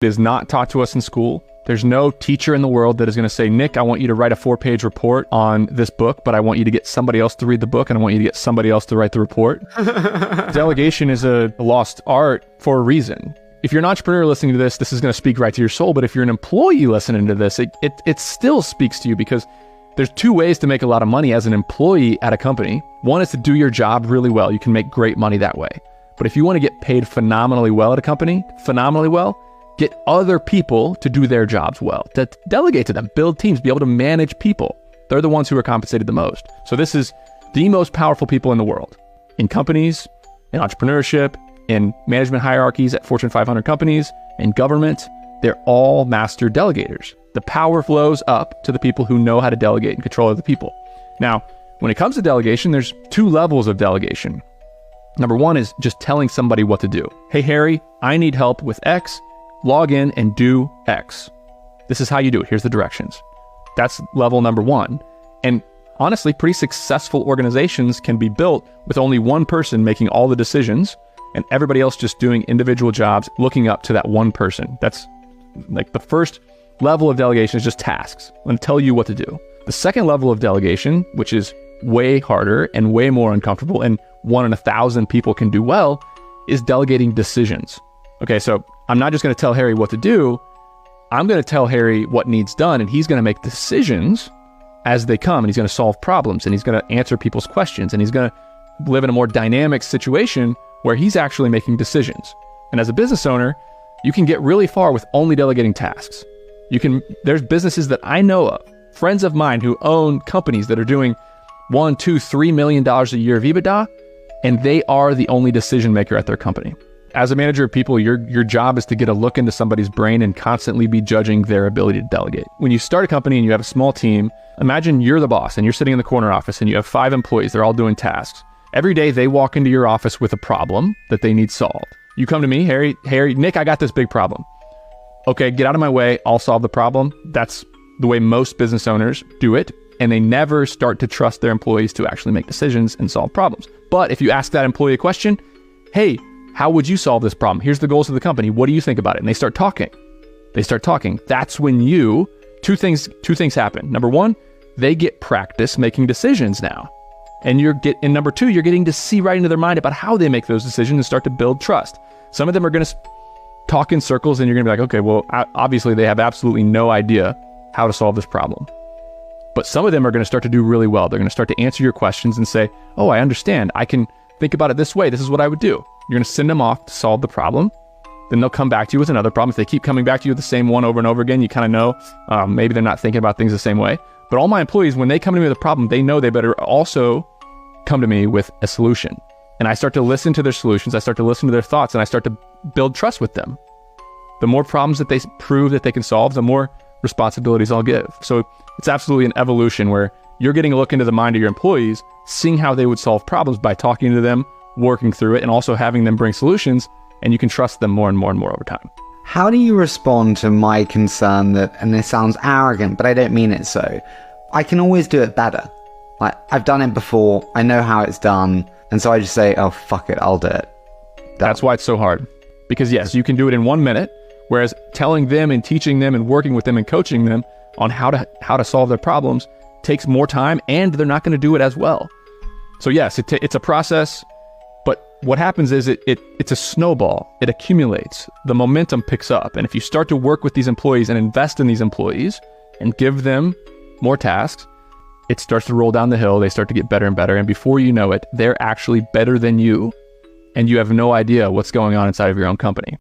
It is not taught to us in school. There's no teacher in the world that is going to say, Nick, I want you to write a 4-page report on this book, but I want you to get somebody else to read the book and I want you to get somebody else to write the report. Delegation is a lost art for a reason. If you're an entrepreneur listening to this is going to speak right to your soul. But if you're an employee listening to this, it still speaks to you, because there's 2 ways to make a lot of money as an employee at a company. One is to do your job really well. You can make great money that way. But if you want to get paid phenomenally well at a company, get other people to do their jobs well, to delegate to them, build teams, be able to manage people. They're the ones who are compensated the most. So this is the most powerful people in the world, in companies, in entrepreneurship, in management hierarchies at Fortune 500 companies, in government. They're all master delegators. The power flows up to the people who know how to delegate and control other people. Now, when it comes to delegation, there's 2 levels of delegation. Number 1 is just telling somebody what to do. Hey, Harry, I need help with X. Log in and do X. This is how you do it. Here's the directions. That's level number 1. And honestly, pretty successful organizations can be built with only one person making all the decisions and everybody else just doing individual jobs, looking up to that one person. That's like the first level of delegation is just tasks. I'm going to tell you what to do. The second level of delegation, which is way harder and way more uncomfortable and 1 in 1,000 people can do well, is delegating decisions. Okay, so I'm not just going to tell Harry what to do. I'm going to tell Harry what needs done, and he's going to make decisions as they come, and he's going to solve problems, and he's going to answer people's questions, and he's going to live in a more dynamic situation where he's actually making decisions. And as a business owner, you can get really far with only delegating tasks. There's businesses that I know of, friends of mine who own companies that are doing $1, $2, $3 million a year of EBITDA, and they are the only decision maker at their company. As a manager of people, your job is to get a look into somebody's brain and constantly be judging their ability to delegate. When you start a company and you have a small team, imagine you're the boss and you're sitting in the corner office and you have 5 employees. They're all doing tasks. Every day they walk into your office with a problem that they need solved. You come to me, Harry, Nick, I got this big problem. Okay, get out of my way. I'll solve the problem. That's the way most business owners do it. And they never start to trust their employees to actually make decisions and solve problems. But if you ask that employee a question, hey, how would you solve this problem? Here's the goals of the company. What do you think about it? And they start talking. That's when two things happen. Number 1, they get practice making decisions now. And number 2, you're getting to see right into their mind about how they make those decisions and start to build trust. Some of them are going to talk in circles and you're going to be like, okay, well, obviously they have absolutely no idea how to solve this problem. But some of them are going to start to do really well. They're going to start to answer your questions and say, oh, I understand. I can think about it this way. This is what I would do. You're going to send them off to solve the problem. Then they'll come back to you with another problem. If they keep coming back to you with the same one over and over again, you kind of know maybe they're not thinking about things the same way. But all my employees, when they come to me with a problem, they know they better also come to me with a solution. And I start to listen to their solutions. I start to listen to their thoughts, and I start to build trust with them. The more problems that they prove that they can solve, the more responsibilities I'll give. So it's absolutely an evolution where you're getting a look into the mind of your employees, seeing how they would solve problems by talking to them, working through it, and also having them bring solutions, and you can trust them more and more and more over time. How do you respond to my concern that, and this sounds arrogant, but I don't mean it so, I can always do it better. Like, I've done it before, I know how it's done, and so I just say, oh, fuck it, I'll do it. That's why it's so hard. Because yes, you can do it in 1 minute, whereas telling them and teaching them and working with them and coaching them on how to solve their problems takes more time, and they're not going to do it as well. So yes, it's a process, but what happens is it's a snowball. It accumulates. The momentum picks up. And if you start to work with these employees and invest in these employees and give them more tasks, it starts to roll down the hill. They start to get better and better. And before you know it, they're actually better than you. And you have no idea what's going on inside of your own company.